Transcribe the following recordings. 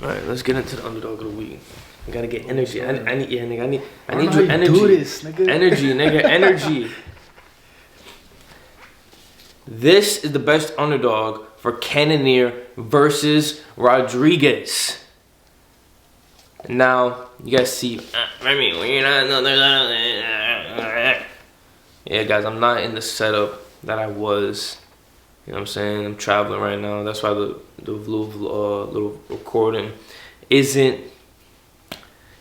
All right, let's get into the underdog of the week. I gotta get energy. I need your energy. Do this, nigga. Energy, nigga, energy. This is the best underdog for Cannonier versus Rodrigues. Now, you guys see, yeah, guys, I'm not in the setup that I was. You know what I'm saying? I'm traveling right now. That's why the little recording isn't. You know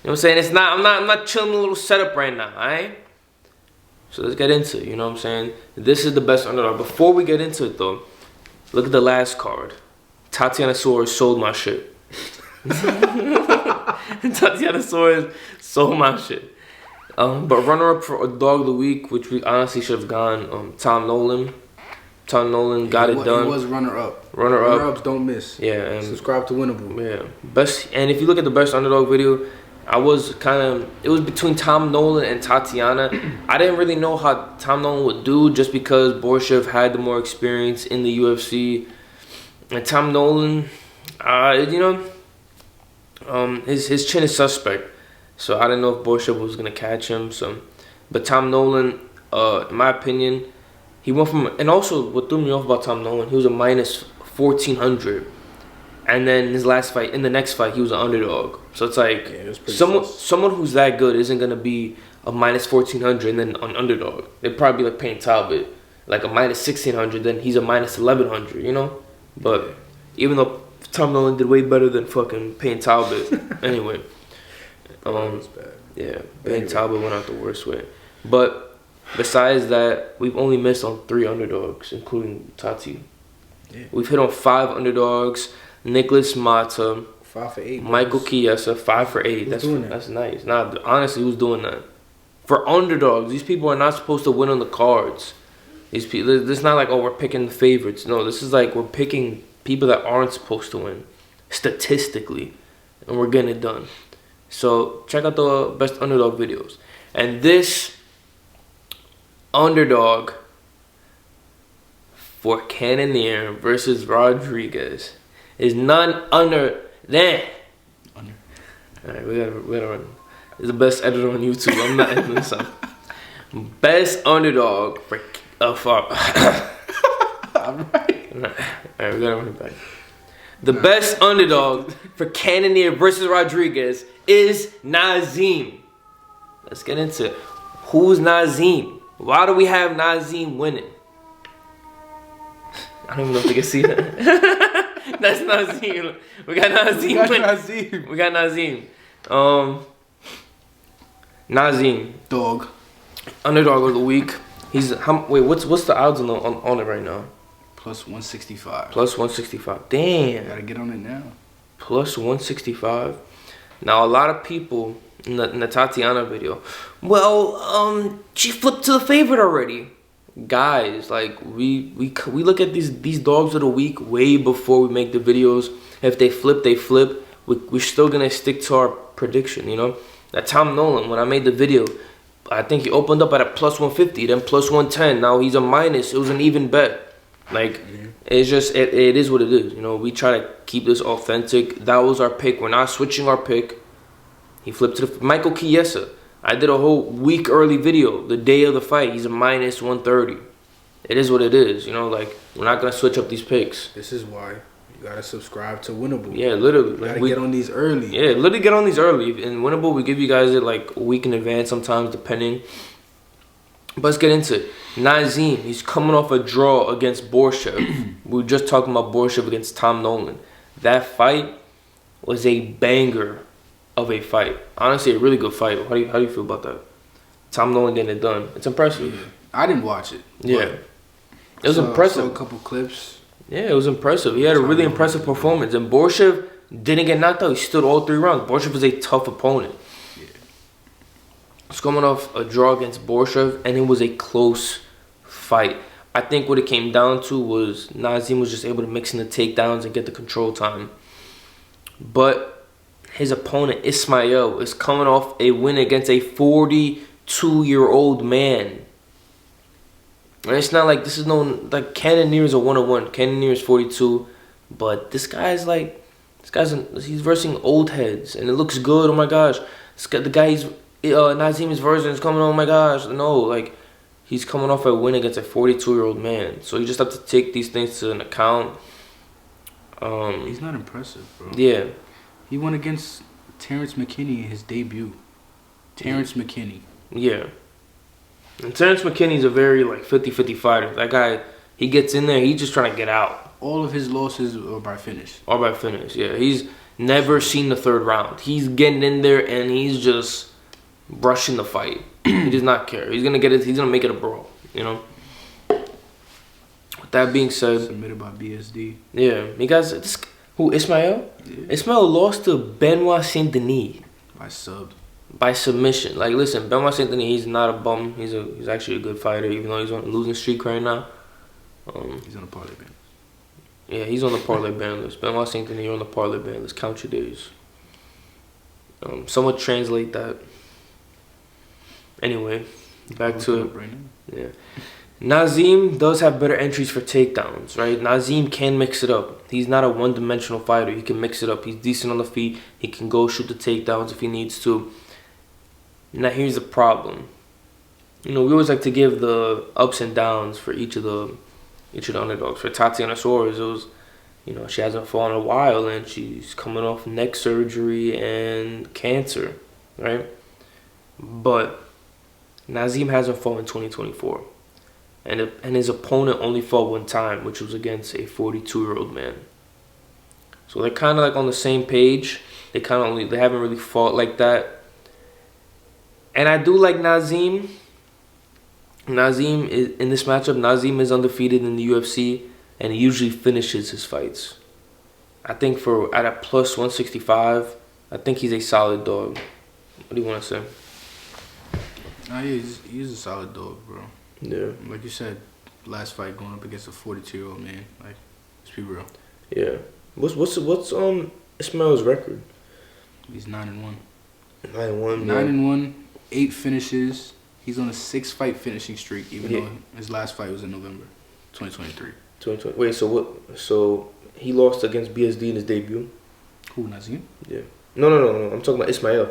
what I'm saying? It's not. I'm not chilling in a little setup right now. Alright. So let's get into it. You know what I'm saying? This is the best underdog. Before we get into it, though, look at the last card. Tatiana Suarez sold my shit. Tatiana Suarez sold my shit. But runner-up for a dog of the week, which we honestly should have gone, Tom Nolan. Tom Nolan got it done. He was runner-up. Runner-ups don't miss. Yeah. And subscribe to Winnable. Yeah. Best. And if you look at the best underdog video, I was it was between Tom Nolan and Tatiana. I didn't really know how Tom Nolan would do just because Borshev had the more experience in the UFC. And Tom Nolan, his chin is suspect. So I didn't know if Borshev was going to catch him. But Tom Nolan, in my opinion, he went from... And also, what threw me off about Tom Nolan, he was a minus 1,400. And then in the next fight, he was an underdog. So it's like, someone who's that good isn't going to be a minus 1,400 and then an underdog. They'd probably be like Payne Talbot, like a minus 1,600, then he's a minus 1,100, you know? But even though Tom Nolan did way better than fucking Payne Talbot, anyway. Yeah, Payne Talbot went out the worst way. But besides that, we've only missed on 3 underdogs, including Tati. Yeah. We've hit on 5 underdogs. Nicholas Mata, 5 for 8. Michael Chiesa, 5 for 8. That's nice. Nah, honestly, who's doing that? For underdogs, these people are not supposed to win on the cards. These people, this is not like, oh, we're picking the favorites. No, this is like we're picking people that aren't supposed to win, statistically, and we're getting it done. So check out the best underdog videos. And this underdog for Cannonier versus Rodrigues is none other than. Alright, we gotta run. It's the best editor on YouTube. I'm not editing this up. Best underdog for Alright, we gotta run it back. The best underdog for Cannonier versus Rodrigues is Nazim. Let's get into it. Who's Nazim? Why do we have Nazim winning? I don't even know if they can see that. That's Nazim. We got Nazim. We got Nazim. Nazim. Dog. Underdog of the week. He's what's the odds on it right now? Plus 165. Plus 165. Damn. Gotta get on it now. Plus 165. Now a lot of people in the Tatiana video, well, she flipped to the favorite already. Guys, like we look at these dogs of the week way before we make the videos. If they flip, they flip. We're still gonna stick to our prediction, you know. That Tom Nolan, when I made the video, I think he opened up at a plus 150, then plus 110. Now he's a minus. It was an even bet. Like it's just it is what it is. You know, we try to keep this authentic. That was our pick. We're not switching our pick. He flipped to the Michael Chiesa. I did a whole week early video the day of the fight. He's a minus 130. It is what it is. You know, like we're not gonna switch up these picks. This is why you gotta subscribe to Winnable. Yeah, literally. You gotta get on these early. Yeah, literally get on these early. In Winnable, we give you guys it like a week in advance sometimes, depending. But let's get into it. Nazim, he's coming off a draw against Borshev. We were just talking about Borshev against Tom Nolan. That fight was a banger of a fight. Honestly, a really good fight. How do you feel about that? Tom Nolan getting it done. It's impressive. Yeah. I didn't watch it. Yeah. It was impressive. I saw a couple clips. Yeah, it was impressive. He had a really impressive performance. And Borshev didn't get knocked out. He stood all 3 rounds. Borshev was a tough opponent. Yeah. It's coming off a draw against Borshev, and it was a close fight. I think what it came down to was Nazim was just able to mix in the takedowns and get the control time. But his opponent, Ismail, is coming off a win against a 42-year-old man. And it's not like this is no, like Cannonier is a 101. Cannonier is 42. But this guy's like, He's versing old heads, and it looks good. Oh my gosh, Nazim's version is coming. Oh my gosh, no, like he's coming off a win against a 42-year-old man. So you just have to take these things to an account. He's not impressive, bro. Yeah, he won against Terrence McKinney in his debut. Terrence McKinney. Yeah. And Terrence McKinney's a very, like, 50-50 fighter. That guy, he gets in there, he's just trying to get out. All of his losses are by finish. Or by finish, yeah. He's never seen the third round. He's getting in there, and he's just rushing the fight. He does not care. He's going to get it. He's going to make it a brawl, you know? With that being said. Submitted by BSD. Yeah. You guys, who, Ismael? Yeah. Ismael lost to Benoit Saint-Denis. By submission. Like, listen, Benoit Saint-Denis, he's not a bum. He's actually a good fighter, even though he's on a losing streak right now. He's on the parlay ban. Yeah, he's on the parlay ban list. Benoit Saint-Denis, you're on the parlay ban list. Count your days. Somewhat translate that. Anyway, back to it. Yeah. Nazim does have better entries for takedowns, right? Nazim can mix it up. He's not a one-dimensional fighter. He can mix it up. He's decent on the feet. He can go shoot the takedowns if he needs to. Now, here's the problem. You know, we always like to give the ups and downs for each of the underdogs. For Tatiana Suarez, it was, you know, she hasn't fought in a while, and she's coming off neck surgery and cancer, right? But Nazim hasn't fought in 2024. And his opponent only fought one time, which was against a 42-year-old man. So they're kind of like on the same page. They haven't really fought like that. And I do like Nazim. Nazim is in this matchup. Nazim is undefeated in the UFC, and he usually finishes his fights. I think at a plus 165, I think he's a solid dog. What do you want to say? Nah, he's a solid dog, bro. Yeah. Like you said, last fight going up against a 42-year-old man. Like, let's be real. Yeah. What's Ismail's record? He's 9-1. 9-1. 9-1, 8 finishes. He's on a 6-fight finishing streak, even though his last fight was in November 2023. 2020. Wait, so what? So he lost against BSD in his debut? Who, Nazim? Yeah. No. I'm talking about Ismail.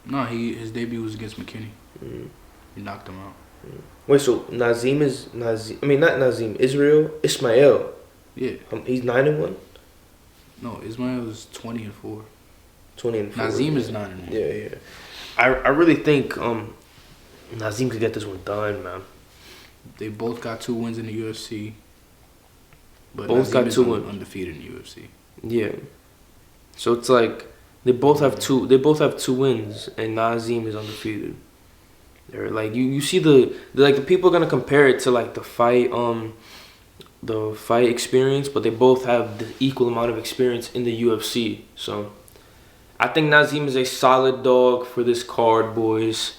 No, his debut was against McKinney. Mm. He knocked him out. Mm. Wait, so Nazim is Nazim? I mean, not Nazim. Ismail. Yeah. He's 9-1. No, Ismail is 20-4. 20-4. Nazim is 9-1. Yeah. I really think Nazim could get this one done, man. They both got 2 wins in the UFC. But both Nazim got 2 wins. Undefeated in the UFC. Yeah. So it's like they both have 2 wins, and Nazim is undefeated. They're like you see the people are gonna compare it to like the fight experience, but they both have the equal amount of experience in the UFC. So I think Nazim is a solid dog for this card, boys.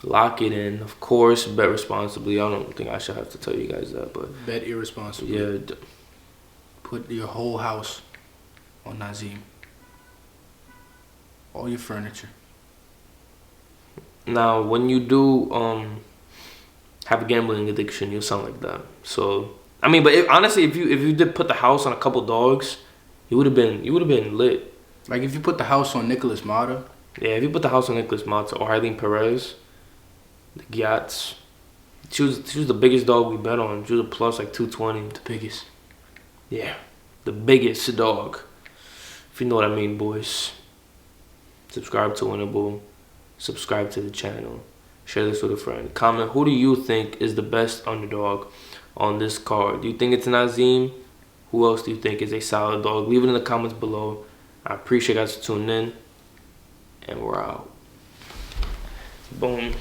Lock it in. Of course, bet responsibly. I don't think I should have to tell you guys that, but bet irresponsibly. Yeah. Put your whole house on Nazim. All your furniture. Now, when you do have a gambling addiction, you'll sound like that. So, I mean, but honestly, if you did put the house on a couple dogs, you would have been lit. Like if you put the house on Nicholas Mata. Yeah, if you put the house on Nicholas Mata or Eileen Perez, the Gyats. She was the biggest dog we bet on. She was a plus like 220. The biggest. Yeah, the biggest dog. If you know what I mean, boys. Subscribe to Winnable. Subscribe to the channel. Share this with a friend. Comment, who do you think is the best underdog on this card? Do you think it's Nazim? Who else do you think is a solid dog? Leave it in the comments below. I appreciate you guys for tuning in. And we're out. Boom.